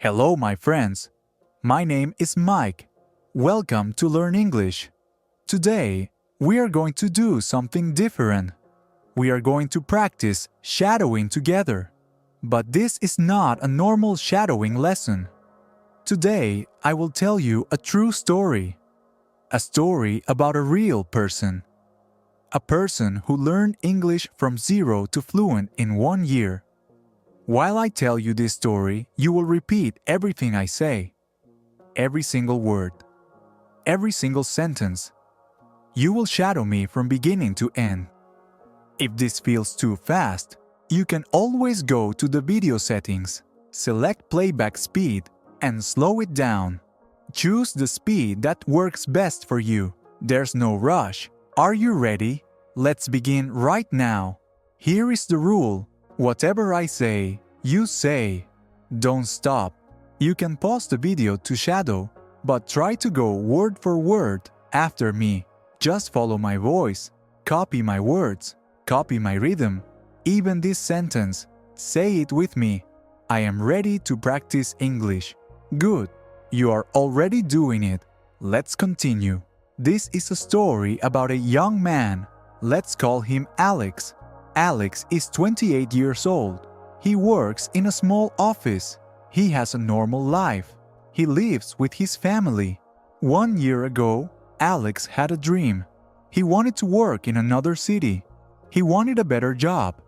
Hello, my friends. My name is Mike. Welcome to Learn English. Today, we are going to do something different. We are going to practice shadowing together. But this is not a normal shadowing lesson. Today, I will tell you a true story. A story about a real person. A person who learned English from zero to fluent in 1 year. While I tell you this story, you will repeat everything I say. Every single word. Every single sentence. You will shadow me from beginning to end. If this feels too fast, you can always go to the video settings, select playback speed, and slow it down. Choose the speed that works best for you. There's no rush. Are you ready? Let's begin right now. Here is the rule. Whatever I say, you say. Don't stop. You can pause the video to shadow, but try to go word for word after me. Just follow my voice. Copy my words. Copy my rhythm. Even this sentence. Say it with me. I am ready to practice English. Good. You are already doing it. Let's continue. This is a story about a young man. Let's call him Alex. Alex is 28 years old. He works in a small office. He has a normal life. He lives with his family. 1 year ago, Alex had a dream. He wanted to work in another city. He wanted a better job.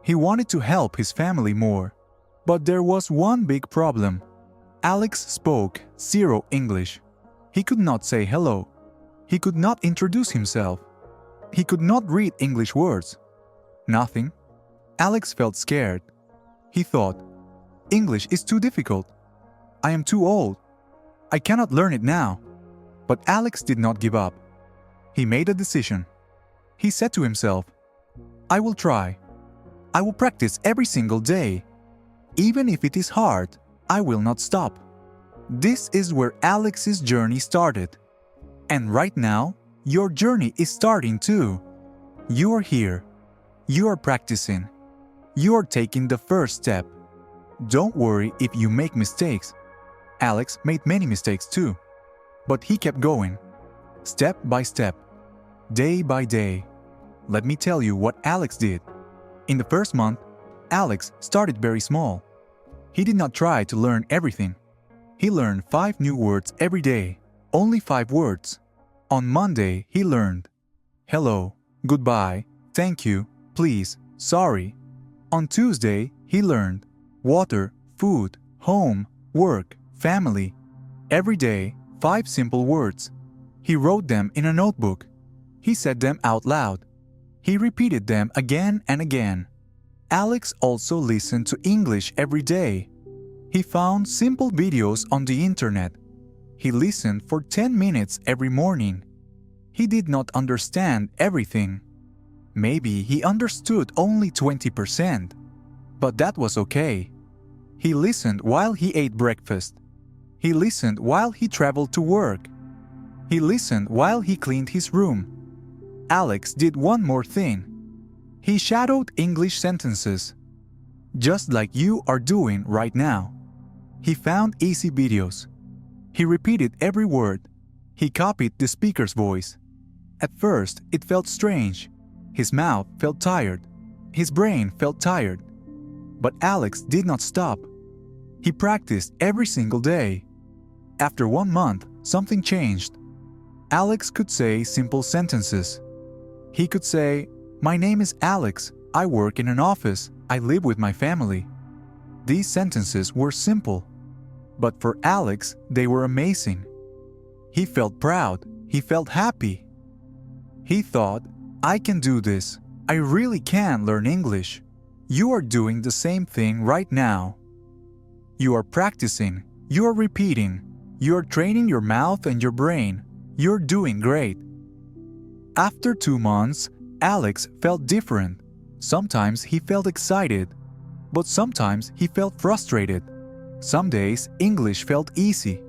He wanted to help his family more. But there was one big problem. Alex spoke zero English. He could not say hello. He could not introduce himself. He could not read English words. Nothing. Alex felt scared. He thought, English is too difficult. I am too old. I cannot learn it now. But Alex did not give up. He made a decision. He said to himself, I will try. I will practice every single day. Even if it is hard, I will not stop. This is where Alex's journey started. And right now, your journey is starting too. You are here. You are practicing. You are taking the first step. Don't worry if you make mistakes. Alex made many mistakes too. But he kept going. Step by step. Day by day. Let me tell you what Alex did. In the first month, Alex started very small. He did not try to learn everything. He learned 5 new words every day. Only 5 words. On Monday, he learned hello, goodbye, thank you, please, sorry. On Tuesday, he learned water, food, home, work, family. Every day, 5 simple words. He wrote them in a notebook. He said them out loud. He repeated them again and again. Alex also listened to English every day. He found simple videos on the internet. He listened for 10 minutes every morning. He did not understand everything. Maybe he understood only 20%. But that was okay. He listened while he ate breakfast. He listened while he traveled to work. He listened while he cleaned his room. Alex did one more thing. He shadowed English sentences. Just like you are doing right now. He found easy videos. He repeated every word. He copied the speaker's voice. At first, it felt strange. His mouth felt tired. His brain felt tired. But Alex did not stop. He practiced every single day. After 1 month, something changed. Alex could say simple sentences. He could say, My name is Alex. I work in an office. I live with my family. These sentences were simple. But for Alex, they were amazing. He felt proud. He felt happy. He thought, I can do this. I really can learn English. You are doing the same thing right now. You are practicing. You are repeating. You are training your mouth and your brain. You're doing great. After 2 months, Alex felt different. Sometimes he felt excited, but sometimes he felt frustrated. Some days English felt easy.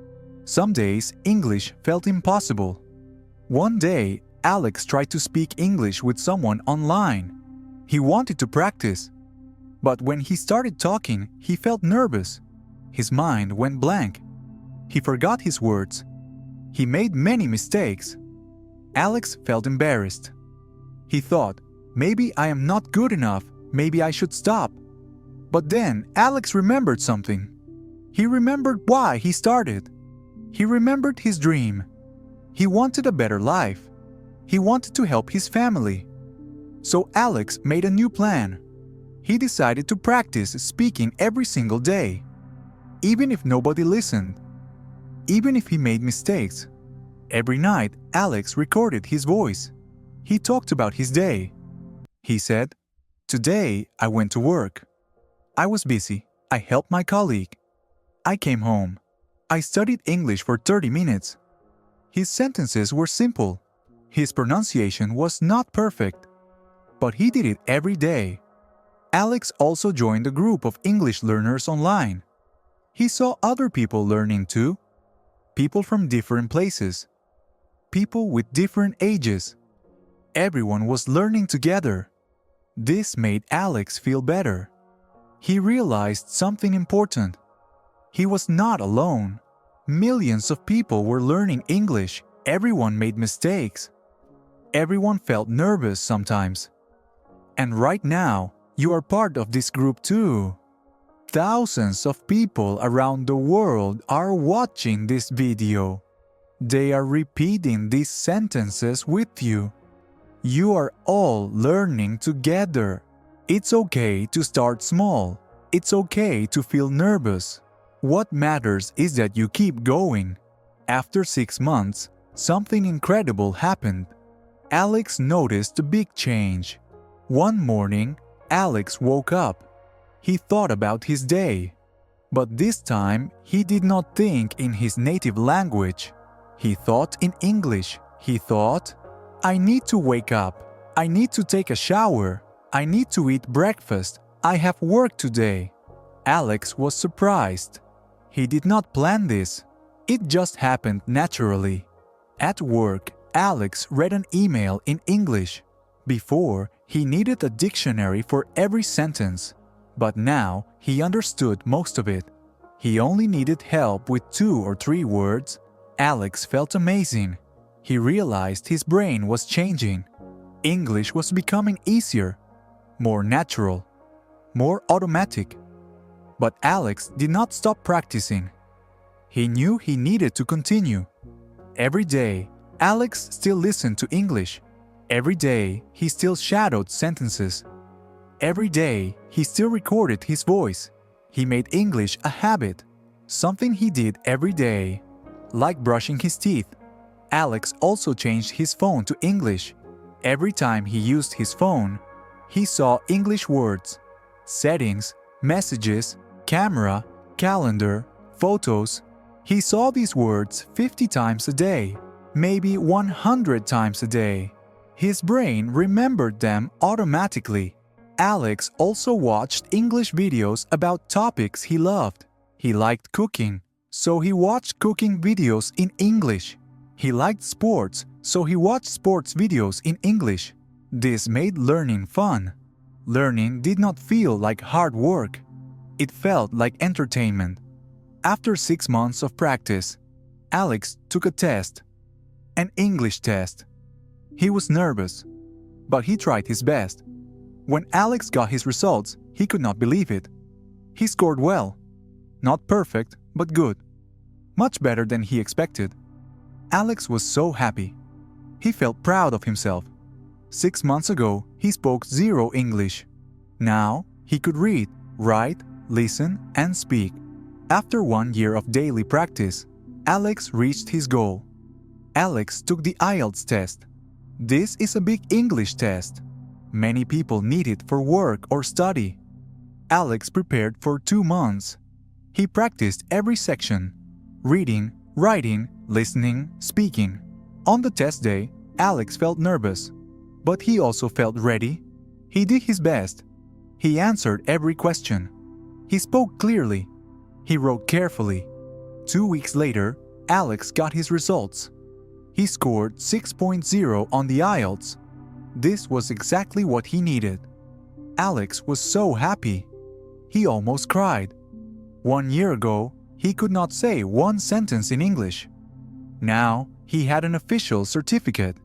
Some days English felt impossible. One day, Alex tried to speak English with someone online. He wanted to practice. But when he started talking, he felt nervous. His mind went blank. He forgot his words. He made many mistakes. Alex felt embarrassed. He thought, maybe I am not good enough, maybe I should stop. But then Alex remembered something. He remembered why he started. He remembered his dream. He wanted a better life. He wanted to help his family. So Alex made a new plan. He decided to practice speaking every single day. Even if nobody listened. Even if he made mistakes. Every night, Alex recorded his voice. He talked about his day. He said, "Today, I went to work. I was busy. I helped my colleague. I came home. I studied English for 30 minutes." His sentences were simple. His pronunciation was not perfect. But he did it every day. Alex also joined a group of English learners online. He saw other people learning too. People from different places. People with different ages. Everyone was learning together. This made Alex feel better. He realized something important. He was not alone. Millions of people were learning English. Everyone made mistakes. Everyone felt nervous sometimes. And right now, you are part of this group too. Thousands of people around the world are watching this video. They are repeating these sentences with you. You are all learning together. It's okay to start small. It's okay to feel nervous. What matters is that you keep going. After 6 months, something incredible happened. Alex noticed a big change. One morning, Alex woke up. He thought about his day. But this time, he did not think in his native language. He thought in English. He thought, I need to wake up. I need to take a shower. I need to eat breakfast. I have work today. Alex was surprised. He did not plan this. It just happened naturally. At work, Alex read an email in English. Before, he needed a dictionary for every sentence. But now, he understood most of it. He only needed help with 2 or 3 words. Alex felt amazing. He realized his brain was changing. English was becoming easier, more natural, more automatic. But Alex did not stop practicing. He knew he needed to continue. Every day, Alex still listened to English. Every day, he still shadowed sentences. Every day, he still recorded his voice. He made English a habit, something he did every day, like brushing his teeth. Alex also changed his phone to English. Every time he used his phone, he saw English words, settings, messages, camera, calendar, photos. He saw these words 50 times a day, maybe 100 times a day. His brain remembered them automatically. Alex also watched English videos about topics he loved. He liked cooking, so he watched cooking videos in English. He liked sports, so he watched sports videos in English. This made learning fun. Learning did not feel like hard work. It felt like entertainment. After 6 months of practice, Alex took a test, an English test. He was nervous, but he tried his best. When Alex got his results, he could not believe it. He scored well. Not perfect, but good. Much better than he expected. Alex was so happy. He felt proud of himself. 6 months ago, he spoke 0 English. Now, he could read, write, listen, and speak. After 1 year of daily practice, Alex reached his goal. Alex took the IELTS test. This is a big English test. Many people need it for work or study. Alex prepared for 2 months. He practiced every section: reading, writing, listening, speaking. On the test day, Alex felt nervous, but he also felt ready. He did his best. He answered every question. He spoke clearly. He wrote carefully. 2 weeks later, Alex got his results. He scored 6.0 on the IELTS. This was exactly what he needed. Alex was so happy. He almost cried. 1 year ago, he could not say one sentence in English. Now, he had an official certificate,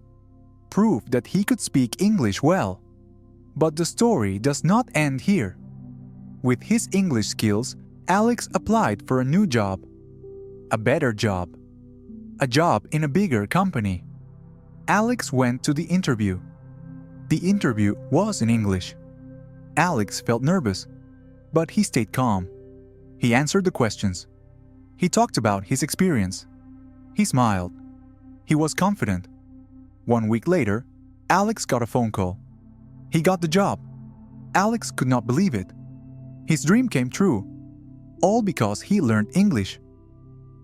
proof that he could speak English well. But the story does not end here. With his English skills, Alex applied for a new job, a better job, a job in a bigger company. Alex went to the interview. The interview was in English. Alex felt nervous, but he stayed calm. He answered the questions. He talked about his experience. He smiled. He was confident. 1 week later, Alex got a phone call. He got the job. Alex could not believe it. His dream came true. All because he learned English.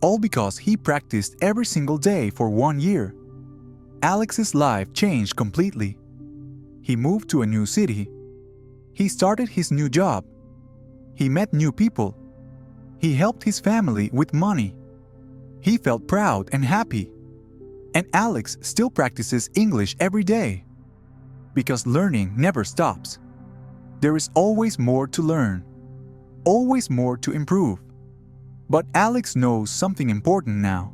All because he practiced every single day for 1 year. Alex's life changed completely. He moved to a new city. He started his new job. He met new people. He helped his family with money. He felt proud and happy. And Alex still practices English every day. Because learning never stops. There is always more to learn. Always more to improve. But Alex knows something important now.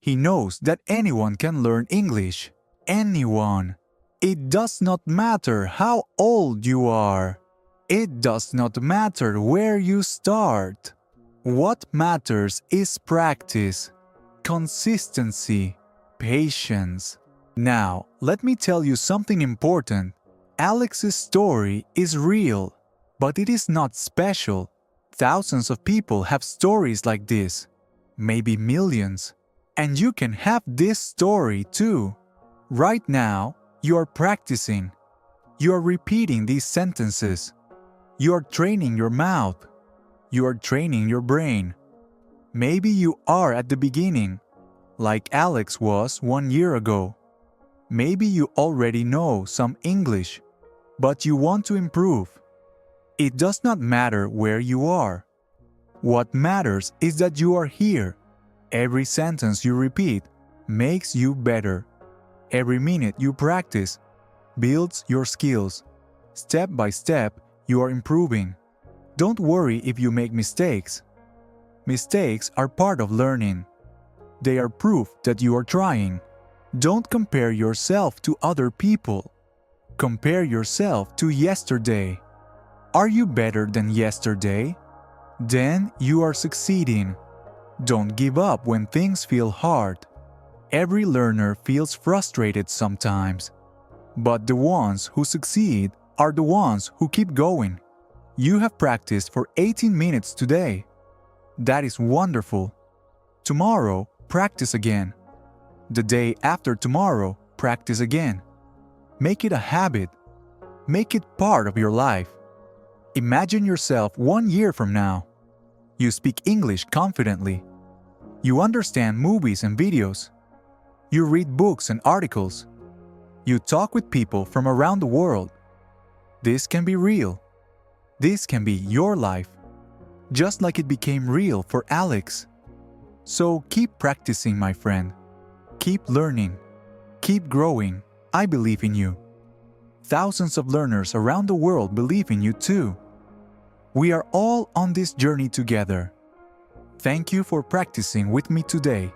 He knows that anyone can learn English. Anyone. It does not matter how old you are. It does not matter where you start. What matters is practice, consistency, patience. Now, let me tell you something important. Alex's story is real, but it is not special. Thousands of people have stories like this, maybe millions. And you can have this story too. Right now, you are practicing. You are repeating these sentences. You are training your mouth. You are training your brain. Maybe you are at the beginning, like Alex was 1 year ago. Maybe you already know some English, but you want to improve. It does not matter where you are. What matters is that you are here. Every sentence you repeat makes you better. Every minute you practice builds your skills. Step by step, you are improving. Don't worry if you make mistakes. Mistakes are part of learning. They are proof that you are trying. Don't compare yourself to other people. Compare yourself to yesterday. Are you better than yesterday? Then you are succeeding. Don't give up when things feel hard. Every learner feels frustrated sometimes. But the ones who succeed are the ones who keep going. You have practiced for 18 minutes today. That is wonderful. Tomorrow, practice again. The day after tomorrow, practice again. Make it a habit. Make it part of your life. Imagine yourself 1 year from now. You speak English confidently. You understand movies and videos. You read books and articles. You talk with people from around the world. This can be real. This can be your life, just like it became real for Alex. So keep practicing, my friend. Keep learning. Keep growing. I believe in you. Thousands of learners around the world believe in you too. We are all on this journey together. Thank you for practicing with me today.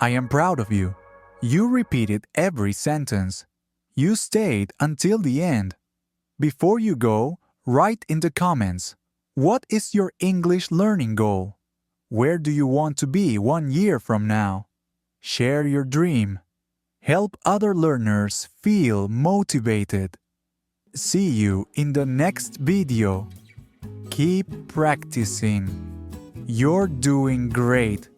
I am proud of you. You repeated every sentence. You stayed until the end. Before you go, write in the comments, what is your English learning goal? Where do you want to be 1 year from now? Share your dream. Help other learners feel motivated. See you in the next video. Keep practicing. You're doing great.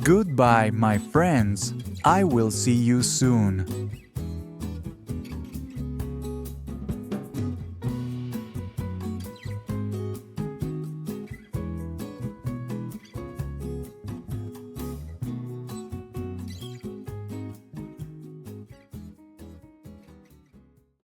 Goodbye, my friends. I will see you soon.